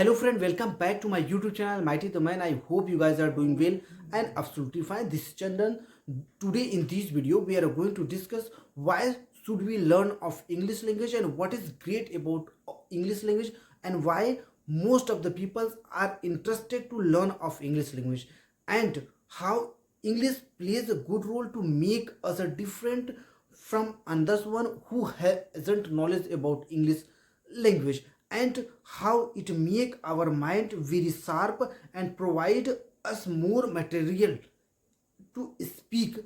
Hello friend, welcome back to my YouTube channel Almightytheman. I hope you guys are doing well and absolutely fine. This is Chandan. Today in this video we are going to discuss why should we learn of English language and what is great about English language and why most of the people are interested to learn of English language and how English plays a good role to make us a different from others one who hasn't knowledge about English language and how it make our mind very sharp and provide us more material to speak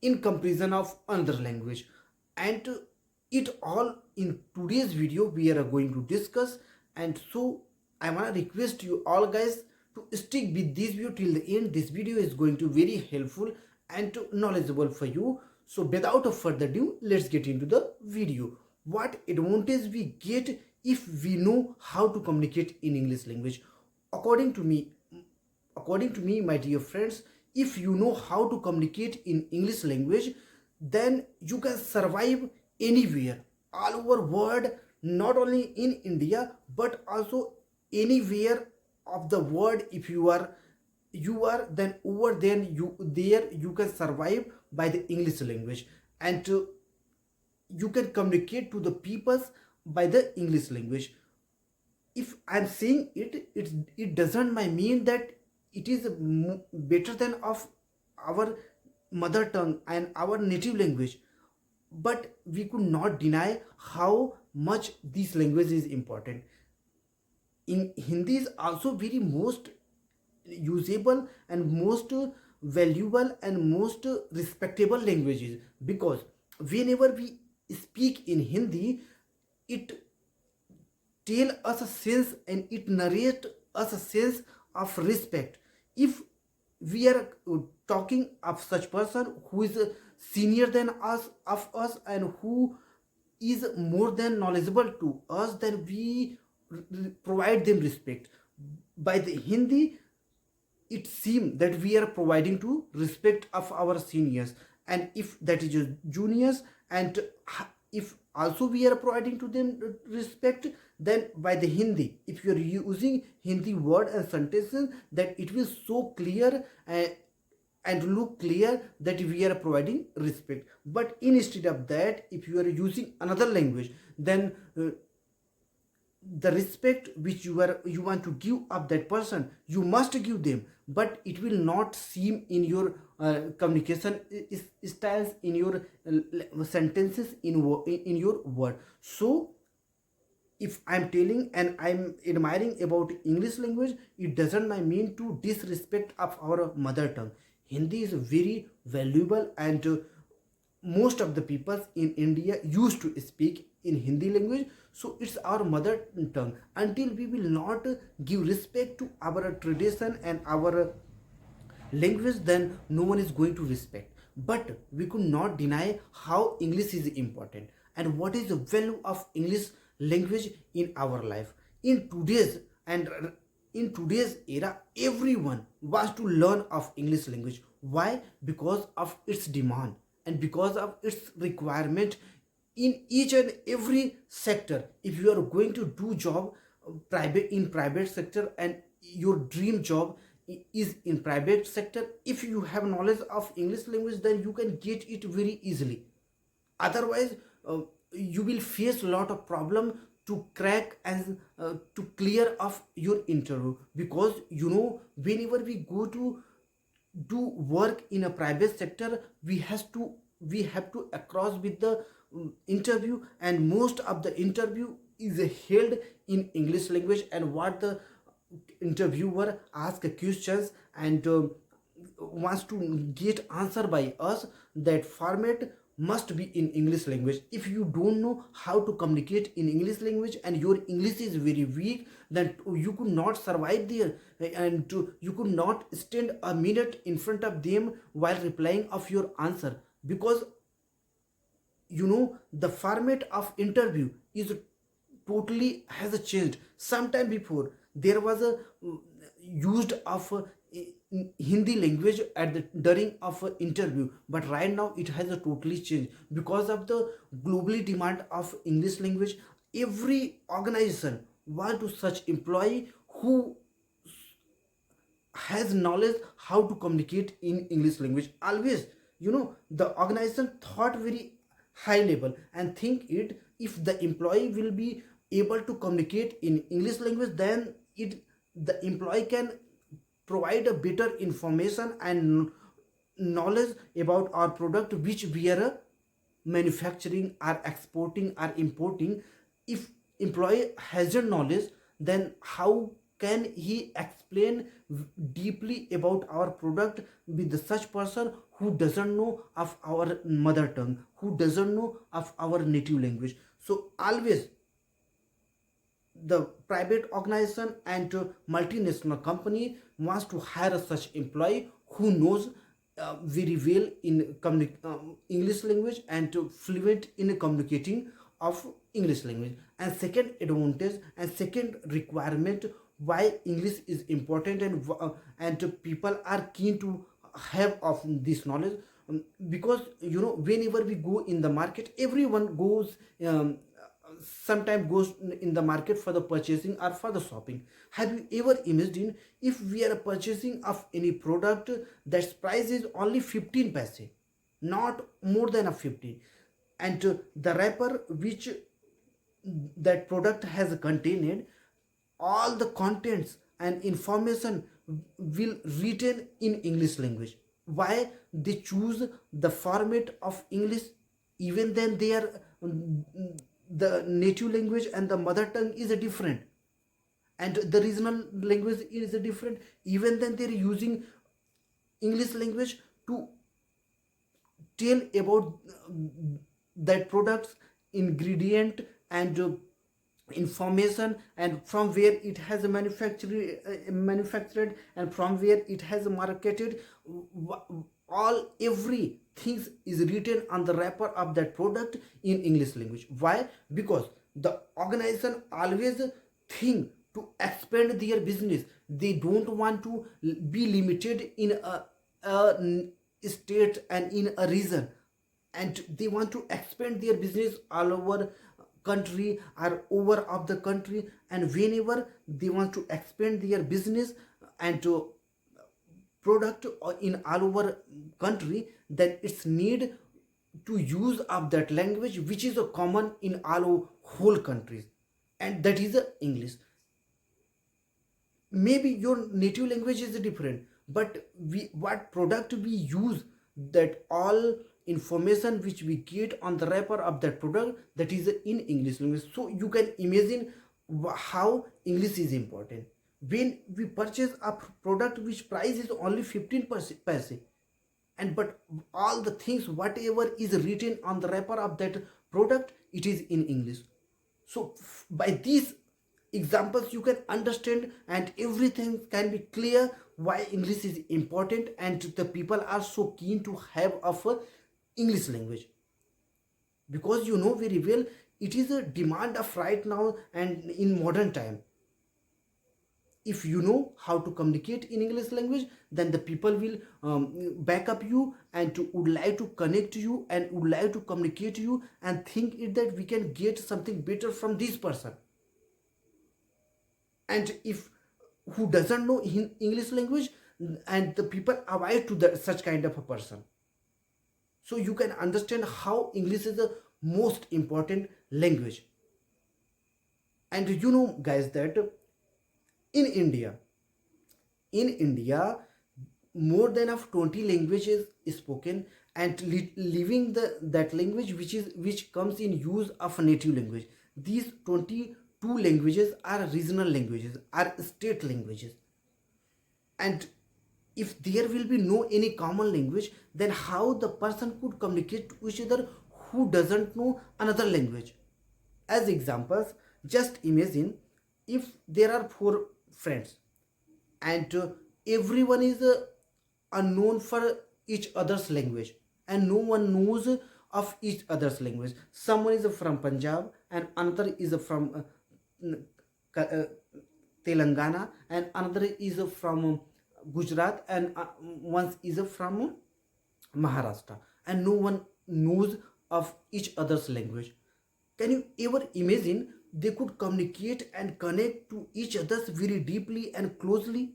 in comparison of another language. And it all in today's video we are going to discuss. And so I want to request you all guys to stick with this video till the end. This video is going to very helpful and knowledgeable for you. So without a further ado, let's get into the video. What advantage we get if we know how to communicate in English language? According to me, my dear friends, if you know how to communicate in English language, then you can survive anywhere, all over world, not only in India but also anywhere of the world. If you are then over there you can survive by the English language, and you can communicate to the peoples by the English language. If I'm saying it doesn't mean that it is better than of our mother tongue and our native language, but we could not deny how much this language is important. In Hindi is also very most usable and most valuable and most respectable languages, because whenever we speak in Hindi, it tell us a sense and it narrate us a sense of respect. If we are talking of such person who is senior than us and who is more than knowledgeable to us, then we provide them respect. By the Hindi, it seems that we are providing to respect of our seniors, and if that is your juniors, and if also we are providing to them respect, then by the Hindi, if you are using Hindi word and sentences, that it will so clear and look clear that we are providing respect. But instead of that, if you are using another language, then the respect which you want to give up that person, you must give them, but it will not seem in your communication styles, in your sentences, in your word. So if I'm telling and I'm admiring about English language, it doesn't mean to disrespect of our mother tongue. Hindi is very valuable, and most of the people in India used to speak in Hindi language, so it's our mother tongue. Until we will not give respect to our tradition and our language, then no one is going to respect. But we could not deny how English is important and what is the value of English language in our life. In today's era, everyone wants to learn of English language. Why? Because of its demand and because of its requirement in each and every sector. If you are going to do job private sector, and your dream job is in private sector, if you have knowledge of English language, then you can get it very easily. Otherwise, you will face a lot of problem to crack and to clear off your interview, because whenever we go to do work in a private sector, we have to across with the interview, and most of the interview is held in English language, and what the interviewer ask questions and wants to get answer by us, that format must be in English language. If you don't know how to communicate in English language and your English is very weak, then you could not survive there, and you could not stand a minute in front of them while replying of your answer, because the format of interview is totally has changed. Sometime before there was a used of Hindi language at the during of a interview, but right now it has a totally changed because of the globally demand of English language. Every organization want to such employee who has knowledge how to communicate in English language. Always, the organization thought very high level and think it, if the employee will be able to communicate in English language, then the employee can provide a better information and knowledge about our product which we are manufacturing, are exporting, are importing. If employee hasn't knowledge, then how can he explain deeply about our product with such person who doesn't know of our mother tongue, who doesn't know of our native language? So always the private organization and multinational company wants to hire such employee who knows very well in English language and fluent in communicating of English language. And second advantage and second requirement why English is important and people are keen to have of this knowledge, because whenever we go in the market, everyone goes sometimes goes in the market for the purchasing or for the shopping. Have you ever imagined if we are purchasing of any product that's price is only 15 paise, not more than a 15, and the wrapper which that product has contained, all the contents and information will written in English language. Why they choose the format of English? Even then they are the native language and the mother tongue is different, and the regional language is different. Even then they're using English language to tell about that product's ingredient and information, and from where it has manufactured and from where it has marketed. All everything is written on the wrapper of that product in English language. Why? Because the organization always think to expand their business. They don't want to be limited in a state and in a region, and they want to expand their business all over country or over of the country. And whenever they want to expand their business and to product in all over country, then it's need to use of that language which is a common in all whole countries, and that is English. Maybe your native language is different, but what product we use, that all information which we get on the wrapper of that product, that is in English language. So you can imagine how English is important. When we purchase a product which price is only 15 paise, and but all the things whatever is written on the wrapper of that product, it is in English. So by these examples you can understand and everything can be clear why English is important and the people are so keen to have of English language, because very well it is a demand of right now and in modern time. If you know how to communicate in English language, then the people will back up you and would like to connect to you and would like to communicate to you and think it that we can get something better from this person. And if who doesn't know English language, and the people avoid to such kind of a person. So you can understand how English is the most important language. And guys, that in India more than of 20 languages is spoken, and living that language which comes in use of native language. These 22 languages are regional languages, are state languages. And if there will be no any common language, then how the person could communicate to each other who doesn't know another language? As examples, just imagine if there are 4 friends and everyone is unknown for each other's language and no one knows of each other's language. Someone is from Punjab and another is from Telangana, and another is from Gujarat, and one is from Maharashtra, and no one knows of each other's language. Can you ever imagine they could communicate and connect to each others very deeply and closely?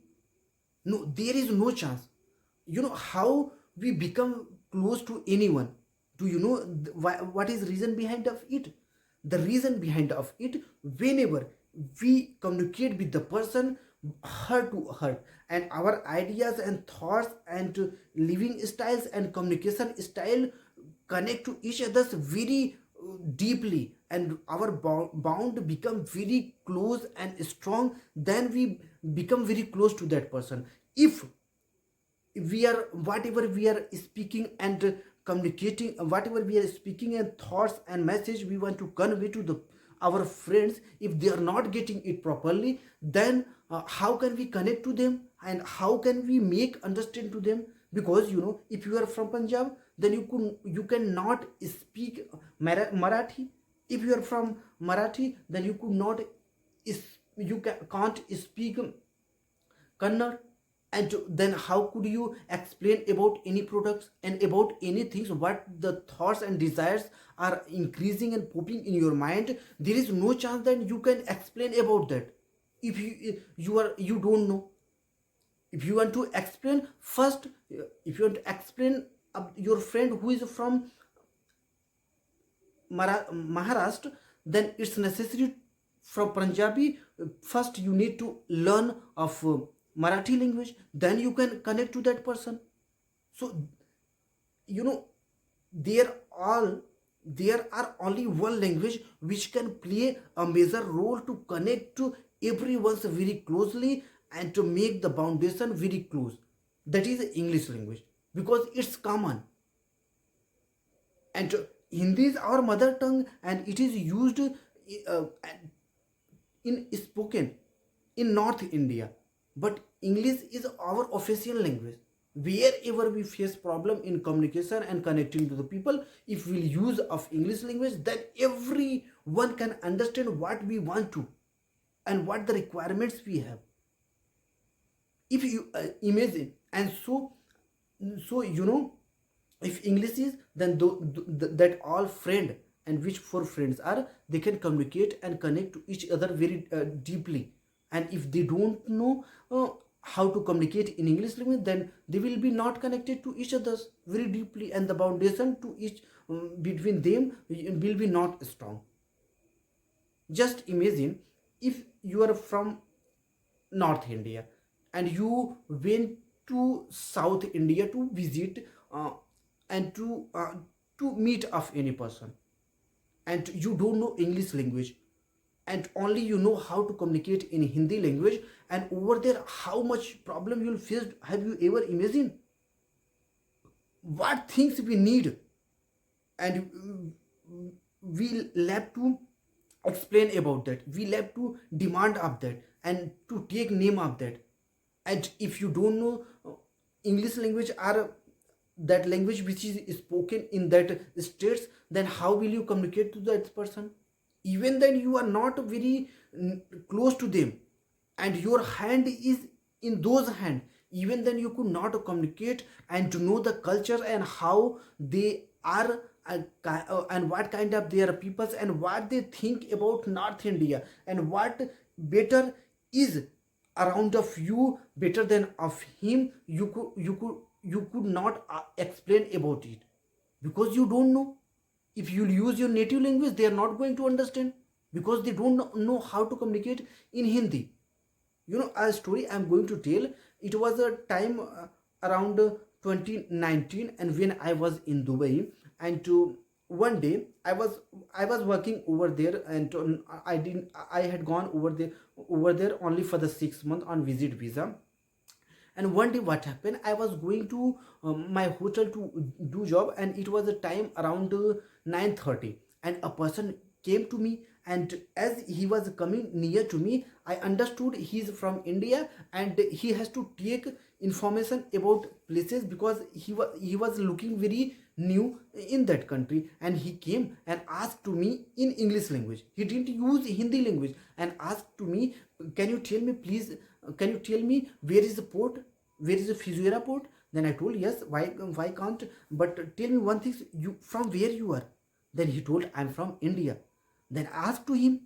No, there is no chance. You know how we become close to anyone? Do you know what is reason behind of it? The reason behind of it, whenever we communicate with the person heart to heart, and our ideas and thoughts and living styles and communication style connect to each other's very deeply, and our bound become very close and strong, then we become very close to that person. If we are whatever we are speaking and communicating, whatever we are speaking and thoughts and message we want to convey to the our friends, if they are not getting it properly, then how can we connect to them and how can we make understand to them? Because you know, if you are from Punjab, then you cannot speak Marathi. If you are from Marathi, then you could not can't speak Kannada. And then how could you explain about any products and about any things, what the thoughts and desires are increasing and popping in your mind? There is no chance that you can explain about that. If you don't know. If you want to explain first, if you want to explain your friend who is from Maharashtra, then it's necessary from Punjabi. First you need to learn of Marathi language, then you can connect to that person. So you know, there are only one language which can play a major role to connect to everyone's very closely and to make the foundation very close. That is English language, because it's common. And Hindi is our mother tongue, and it is used in spoken in North India. But English is our official language. Wherever we face problem in communication and connecting to the people, if we use of English language, then everyone can understand what we want to and what the requirements we have. If you imagine, and so you know, if English is, then that all friend and which four friends are, they can communicate and connect to each other very deeply. And if they don't know how to communicate in English language, then they will be not connected to each other very deeply, and the foundation to each between them will be not strong. Just imagine, if you are from North India and you went to South India to visit and to meet of any person, and you don't know English language, and only you know how to communicate in Hindi language, and over there how much problem you'll face. Have you ever imagined what things we need? And we'll have to explain about that, we'll have to demand of that and to take name of that. And if you don't know English language or that language which is spoken in that states, then how will you communicate to that person? Even then you are not very close to them, and your hand is in those hand, even then you could not communicate and to know the culture and how they are and what kind of their peoples and what they think about North India, and what better is around of you better than of him. You could not explain about it, because you don't know. If you use your native language, they are not going to understand, because they don't know how to communicate in Hindi. You know, a story I'm going to tell. It was a time around 2019, and when I was in Dubai, and one day I was working over there, and I had gone over there only for the 6 months on visit visa. And one day what happened, I was going to my hotel to do job, and it was a time around 9:30, and a person came to me, and as he was coming near to me, I understood he's from India, and he has to take information about places, because he was looking very new in that country, and he came and asked to me in English language. He didn't use Hindi language, and asked to me, can you tell me please, can you tell me where is the port, where is the Fujairah port? Then I told, yes, why can't, but tell me one thing, you from where you are? Then he told, I'm from India. Then I asked to him,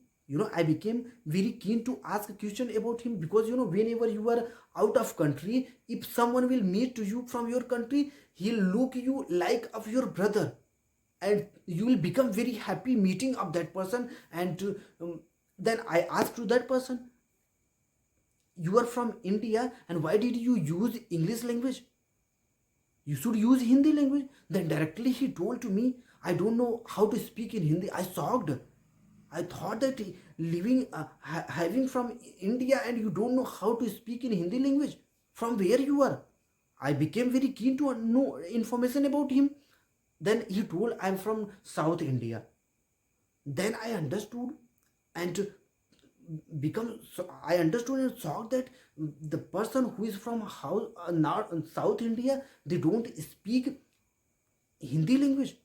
I became very keen to ask a question about him, because whenever you are out of country, if someone will meet to you from your country, he'll look you like of your brother, and you will become very happy meeting of that person. And then I asked to that person, you are from India, and why did you use English language? You should use Hindi language. Then directly he told to me, I don't know how to speak in Hindi. I shocked. I thought that living, having from India, and you don't know how to speak in Hindi language. From where you are? I became very keen to know information about him. Then he told, I'm from South India. Then I understood, and become so I understood and shocked that the person who is from how North South India, they don't speak Hindi language.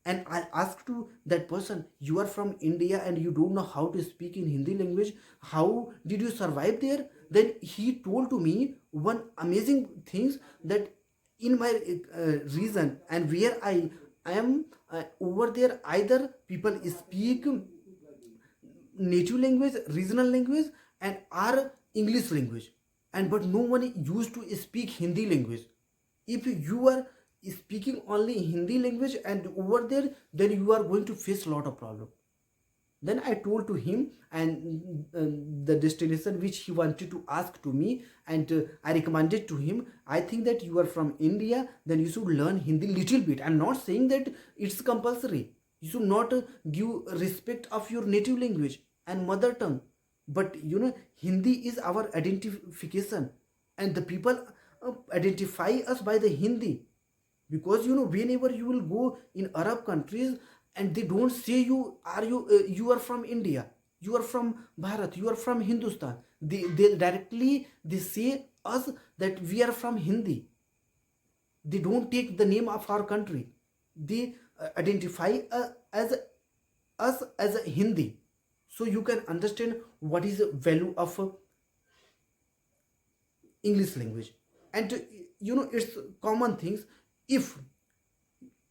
And I asked to that person, you are from India and you don't know how to speak in Hindi language, how did you survive there? Then he told to me one amazing things, that in my region and where I am, over there either people speak native language, regional language, and our English language, and but no one used to speak Hindi language. If you are speaking only Hindi language and over there, then you are going to face a lot of problem. Then I told to him, and the destination which he wanted to ask to me, and I recommended to him, I think that you are from India, then you should learn Hindi little bit. I'm not saying that it's compulsory. You should not give respect of your native language and mother tongue, but Hindi is our identification, and the people identify us by the Hindi. Because whenever you will go in Arab countries, and they don't say you are you are from India, you are from Bharat, you are from Hindustan, they directly they say us that we are from Hindi. They don't take the name of our country. They identify as us as a Hindi. So you can understand what is the value of English language. And it's common things. If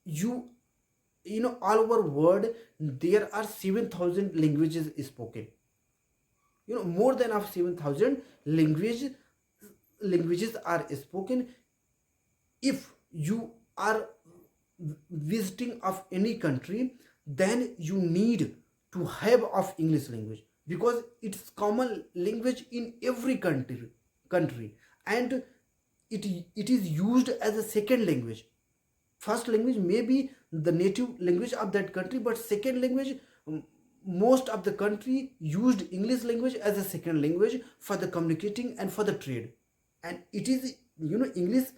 you all over world, there are 7,000 languages spoken. More than of 7,000 languages are spoken. If you are visiting of any country, then you need to have of English language, because it's common language in every country, and it is used as a second language. First language may be the native language of that country, but second language, most of the country used English language as a second language for the communicating and for the trade. And it is English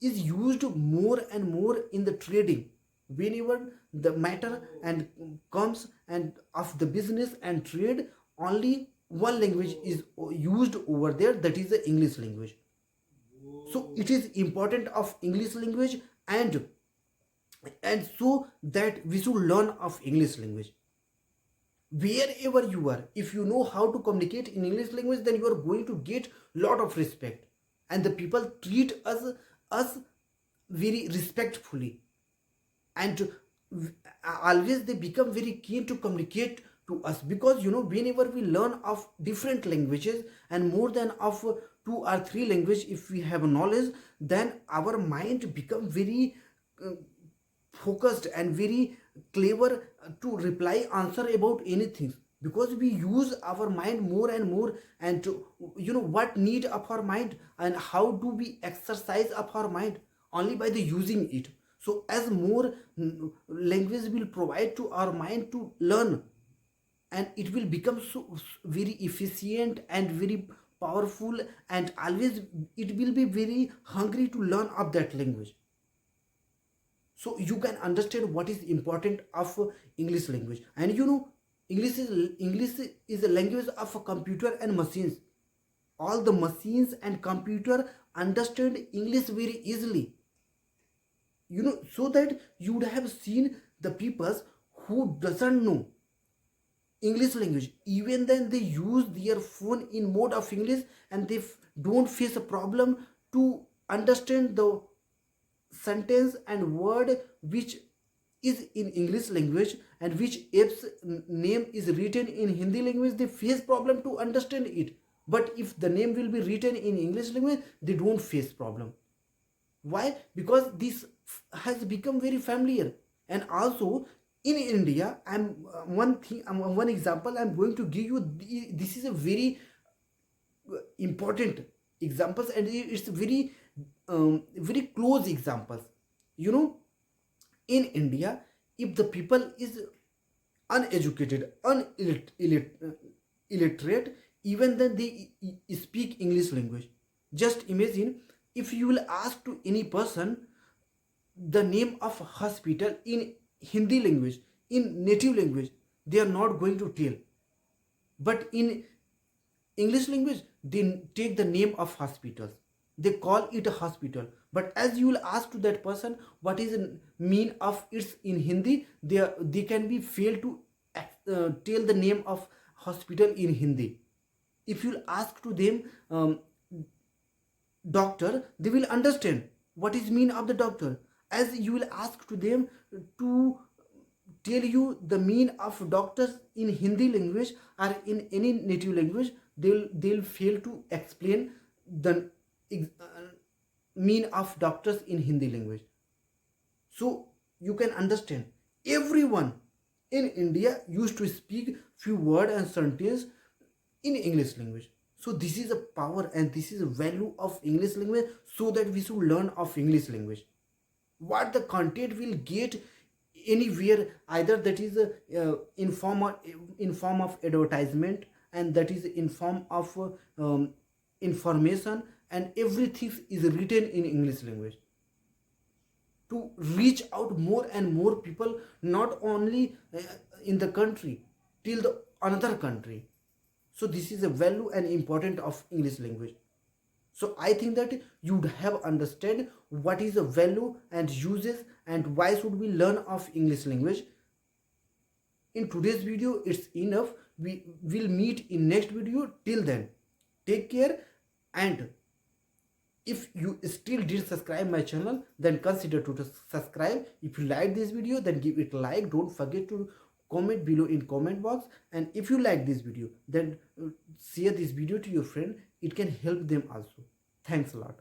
is used more and more in the trading. Whenever the matter and comes and of the business and trade, only one language is used over there, that is the English language. So it is important of English language, and so that we should learn of English language. Wherever you are, if you know how to communicate in English language, then you are going to get lot of respect, and the people treat us very respectfully, and always they become very keen to communicate to us. Because whenever we learn of different languages, and more than of 2 or 3 language, if we have knowledge, then our mind become very focused and very clever to reply answer about anything, because we use our mind more and more. And to, what need of our mind, and how do we exercise of our mind? Only by the using it. So as more language will provide to our mind to learn, and it will become so very efficient and very powerful, and always it will be very hungry to learn of that language. So you can understand what is important of English language. And English is a language of a computer and machines. All the machines and computer understand English very easily. So that you would have seen the peoples who doesn't know English language, even then they use their phone in mode of English, and they don't face a problem to understand the sentence and word which is in English language and which app's name is written in Hindi language, they face problem to understand it. But if the name will be written in English language, they don't face problem. Why? Because this has become very familiar. And also in India, one example I'm going to give you. This is a very important examples, and it's very very close examples. You know, in India, if the people is uneducated, illiterate, even then they speak English language. Just imagine, if you will ask to any person the name of hospital in Hindi language, in native language, they are not going to tell. But in English language, they take the name of hospitals. They call it a hospital. But as you will ask to that person what is the mean of it's in Hindi, they can be failed to tell the name of hospital in Hindi. If you ask to them doctor, they will understand what is mean of the doctor. As you will ask to them to tell you the mean of doctors in Hindi language or in any native language, they'll fail to explain the mean of doctors in Hindi language. So you can understand, everyone in India used to speak few word and sentence in English language. So this is a power and this is a value of English language, so that we should learn of English language. What the content will get anywhere, either that is in form of advertisement, and that is in form of information, and everything is written in English language to reach out more and more people, not only in the country, till the another country. So this is a value and important of English language. So I think that you would have understood what is the value and uses and why should we learn of English language. In today's video it's enough. We will meet in next video. Till then, take care. And if you still didn't subscribe my channel, then consider to subscribe. If you like this video, then give it a like. Don't forget to comment below in comment box. And if you like this video, then share this video to your friend. It can help them also. Thanks a lot.